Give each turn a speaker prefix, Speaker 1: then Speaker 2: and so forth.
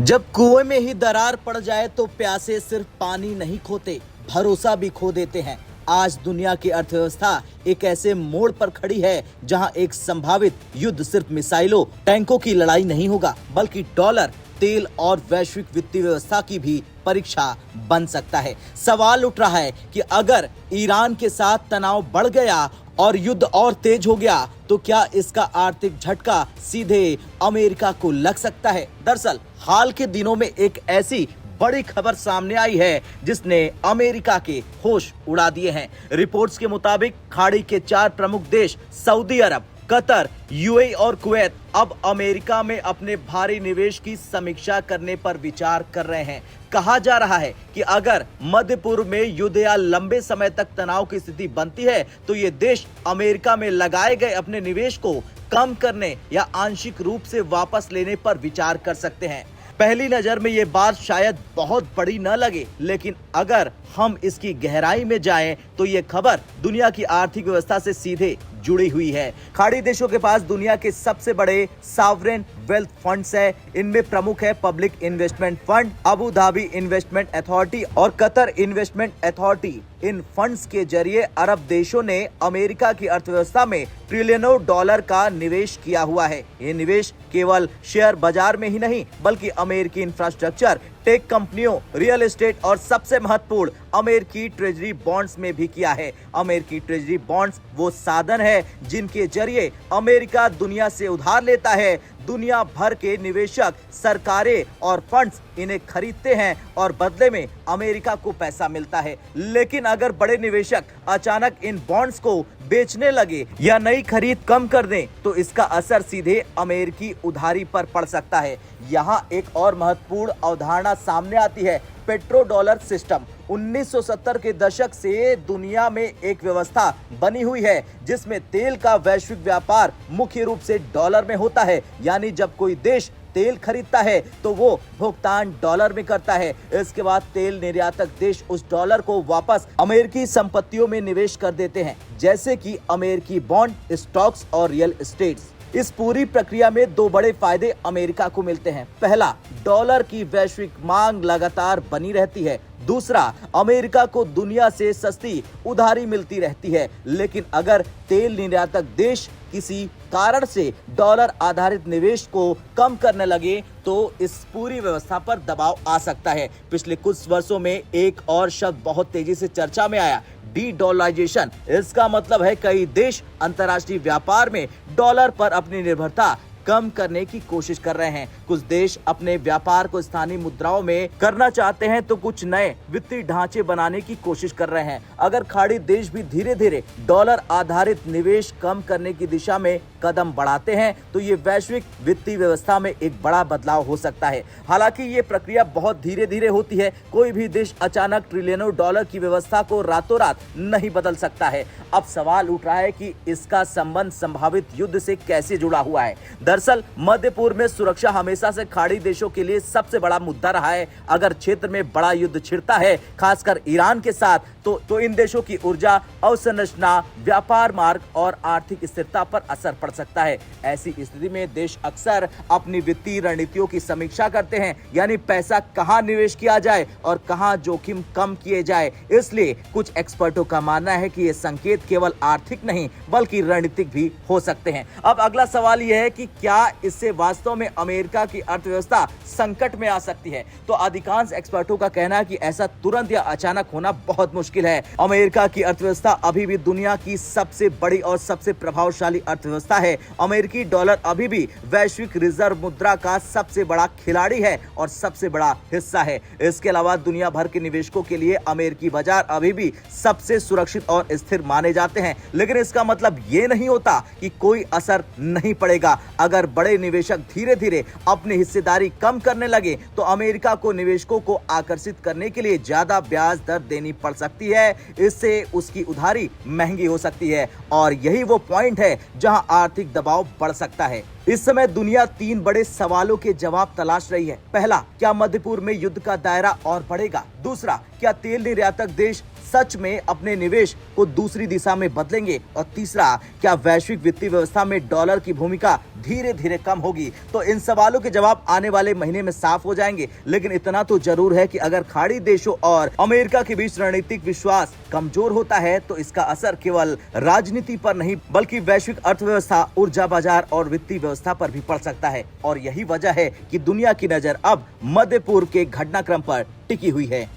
Speaker 1: जब कुएं में ही दरार पड़ जाए तो प्यासे सिर्फ पानी नहीं खोते, भरोसा भी खो देते हैं। आज दुनिया की अर्थव्यवस्था एक ऐसे मोड़ पर खड़ी है जहां एक संभावित युद्ध सिर्फ मिसाइलों, टैंकों की लड़ाई नहीं होगा, बल्कि डॉलर, तेल और वैश्विक वित्तीय व्यवस्था की भी परीक्षा बन सकता है। सवाल उठ रहा है कि अगर ईरान के साथ तनाव बढ़ गया और युद्ध और तेज हो गया तो क्या इसका आर्थिक झटका सीधे अमेरिका को लग सकता है। दरअसल हाल के दिनों में एक ऐसी बड़ी खबर सामने आई है जिसने अमेरिका के होश उड़ा दिए हैं। रिपोर्ट्स के मुताबिक खाड़ी के 4 प्रमुख देश सऊदी अरब, कतर, यूएई और कुवैत अब अमेरिका में अपने भारी निवेश की समीक्षा करने पर विचार कर रहे हैं। कहा जा रहा है कि अगर मध्य पूर्व में युद्ध या लंबे समय तक तनाव की स्थिति बनती है तो ये देश अमेरिका में लगाए गए अपने निवेश को कम करने या आंशिक रूप से वापस लेने पर विचार कर सकते हैं। पहली नजर में ये बात शायद बहुत बड़ी न लगे, लेकिन अगर हम इसकी गहराई में जाएं तो ये खबर दुनिया की आर्थिक व्यवस्था से सीधे जुड़ी हुई है। खाड़ी देशों के पास दुनिया के सबसे बड़े सॉवरेन वेल्थ फंड्स है। इनमें प्रमुख है public investment fund, Abu Dhabi investment authority और कतर इन्वेस्टमेंट अथॉरिटी। इन फंड्स के जरिए अरब देशों ने अमेरिका की अर्थव्यवस्था में ट्रिलियनों डॉलर का निवेश किया हुआ है। ये निवेश केवल शेयर बाजार में ही नहीं, बल्कि अमेरिकी इंफ्रास्ट्रक्चर, टेक कंपनियों, रियल एस्टेट और सबसे महत्वपूर्ण अमेरिकी ट्रेजरी बॉन्ड्स में भी किया है। अमेरिकी ट्रेजरी बॉन्ड्स वो साधन है जिनके जरिए अमेरिका दुनिया से उधार लेता है। दुनिया भर के निवेशक, सरकारें और फंड्स इन्हें खरीदते हैं और बदले में अमेरिका को पैसा मिलता है। लेकिन अगर बड़े निवेशक अचानक इन बॉन्ड्स को बेचने लगे या नई खरीद कम कर दें तो इसका असर सीधे अमेरिकी उधारी पर पड़ सकता है। यहाँ एक और महत्वपूर्ण अवधारणा सामने आती है, पेट्रो डॉलर सिस्टम। 1970 के दशक से दुनिया में एक व्यवस्था बनी हुई है जिसमें तेल का वैश्विक व्यापार मुख्य रूप से डॉलर में होता है। यानी जब कोई देश तेल खरीदता है तो वो भुगतान डॉलर में करता है। इसके बाद तेल निर्यातक देश उस डॉलर को वापस अमेरिकी संपत्तियों में निवेश कर देते हैं, जैसे कि अमेरिकी बॉन्ड, स्टॉक्स और रियल एस्टेट्स। इस पूरी प्रक्रिया में 2 बड़े फायदे अमेरिका को मिलते हैं। पहला, डॉलर की वैश्विक मांग लगातार बनी रहती है। दूसरा, अमेरिका को दुनिया से सस्ती उधारी मिलती रहती है। लेकिन अगर तेल निर्यातक देश किसी कारण से डॉलर आधारित निवेश को कम करने लगे तो इस पूरी व्यवस्था पर दबाव आ सकता है। पिछले कुछ वर्षों में एक और शब्द बहुत तेजी से चर्चा में आया, डी-डॉलराइजेशन। इसका मतलब है कई देश अंतर्राष्ट्रीय व्यापार में डॉलर पर अपनी निर्भरता कम करने की कोशिश कर रहे हैं। कुछ देश अपने व्यापार को स्थानीय मुद्राओं में करना चाहते हैं तो कुछ नए वित्तीय ढांचे बनाने की कोशिश कर रहे हैं। अगर खाड़ी देश भी धीरे धीरे डॉलर आधारित निवेश कम करने की दिशा में कदम बढ़ाते हैं तो ये वैश्विक वित्तीय व्यवस्था में एक बड़ा बदलाव हो सकता है। हालांकि ये प्रक्रिया बहुत धीरे धीरे होती है। कोई भी देश अचानक ट्रिलियनों डॉलर की व्यवस्था को रातों रात नहीं बदल सकता है। अब सवाल उठ रहा है कि इसका संबंध संभावित युद्ध से कैसे जुड़ा हुआ है। दरअसल मध्य पूर्व में सुरक्षा हमेशा से खाड़ी देशों के लिए सबसे बड़ा मुद्दा रहा है। अगर क्षेत्र में बड़ा युद्ध छिड़ता है, खासकर ईरान के साथ, तो इन देशों की ऊर्जा अवसंरचना, व्यापार मार्ग और आर्थिक स्थिरता पर असर पड़ सकता है। ऐसी स्थिति में देश अक्सर अपनी वित्तीय रणनीतियों की समीक्षा करते हैं, यानी पैसा कहां निवेश किया जाए और कहां जोखिम कम किए जाए। इसलिए कुछ एक्सपर्टों का मानना है कि ये संकेत केवल आर्थिक नहीं बल्कि रणनीतिक भी हो सकते हैं। अब अगला सवाल यह है कि क्या इससे वास्तव में अमेरिका की अर्थव्यवस्था संकट में आ सकती है। तो अधिकांश एक्सपर्टों का कहना है कि ऐसा तुरंत या अचानक होना बहुत मुश्किल है। अमेरिका की अर्थव्यवस्था अभी भी दुनिया की सबसे बड़ी और सबसे प्रभावशाली अर्थव्यवस्था है। अमेरिकी डॉलर अभी भी वैश्विक रिजर्व मुद्रा का सबसे बड़ा खिलाड़ी है और सबसे बड़ा हिस्सा है। इसके अलावा दुनिया भर के निवेशकों के लिए अमेरिकी बाजार अभी भी सबसे सुरक्षित और स्थिर माने जाते हैं। लेकिन इसका मतलब ये नहीं होता कि कोई असर नहीं पड़ेगा। अगर बड़े निवेशक धीरे धीरे अपनी हिस्सेदारी कम करने लगे तो अमेरिका को निवेशकों को आकर्षित करने के लिए ज्यादा ब्याज दर देनी पड़ सकती है। इससे उसकी उधारी महंगी हो सकती है और यही वो पॉइंट है जहां आर्थिक दबाव बढ़ सकता है। इस समय दुनिया 3 बड़े सवालों के जवाब तलाश रही है। पहला, क्या मध्य पूर्व में युद्ध का दायरा और बढ़ेगा? दूसरा, क्या तेल निर्यातक देश सच में अपने निवेश को दूसरी दिशा में बदलेंगे? और तीसरा, क्या वैश्विक वित्तीय व्यवस्था में डॉलर की भूमिका धीरे धीरे कम होगी? तो इन सवालों के जवाब आने वाले महीने में साफ हो जाएंगे। लेकिन इतना तो जरूर है कि अगर खाड़ी देशों और अमेरिका के बीच रणनीतिक विश्वास कमजोर होता है तो इसका असर केवल राजनीति पर नहीं बल्कि वैश्विक अर्थव्यवस्था, ऊर्जा बाजार और वित्तीय व्यवस्था पर भी पड़ सकता है। और यही वजह है कि दुनिया की नजर अब मध्य पूर्व के घटनाक्रम पर टिकी हुई है।